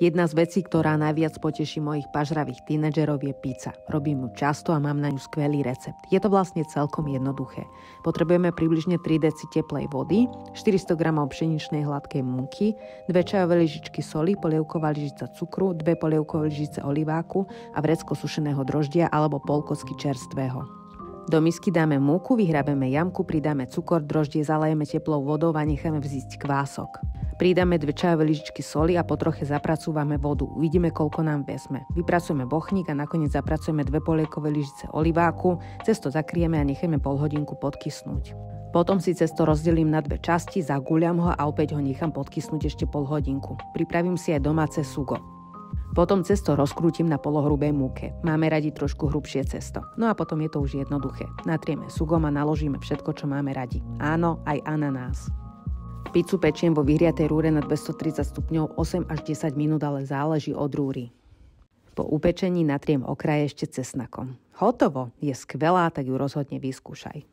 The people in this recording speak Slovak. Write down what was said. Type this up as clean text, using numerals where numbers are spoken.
Jedna z vecí, ktorá najviac poteší mojich pažravých tínedžerov, je pizza. Robím ju často a mám na ňu skvelý recept. Je to vlastne celkom jednoduché. Potrebujeme približne 3 deci teplej vody, 400 g pšeničnej hladkej múky, 2 čajové lyžičky soli, polievková lyžica cukru, 2 polievkové lyžice oliváku a vrecko sušeného droždia alebo pol kocky čerstvého. Do misky dáme múku, vyhrabeme jamku, pridáme cukor, droždie, zalejeme teplou vodou a necháme vzísť kvások. Pridáme 2 čajové lyžičky soli a po troche zapracúvame vodu. Uvidíme, koľko nám vezme. Vypracujeme bochník a nakoniec zapracujeme 2 polievkové lyžice oliváku, cesto zakrieme a necháme pol hodinku podkysnúť. Potom si cesto rozdelím na 2 časti, zagúľam ho a opäť ho nechám podkysnúť ešte pol hodinku. Pripravím si aj domáce sugo. Potom cesto rozkrútim na polohrubej múke. Máme radi trošku hrubšie cesto. No a potom je to už jednoduché. Natrieme sugom a naložíme všetko, čo máme radi. Áno, aj ananás. Pizzu pečiem vo vyhriatej rúre na 230 stupňov 8 až 10 minút, ale záleží od rúry. Po upečení natriem okraje ešte cesnakom. Hotovo, je skvelá, tak ju rozhodne vyskúšaj.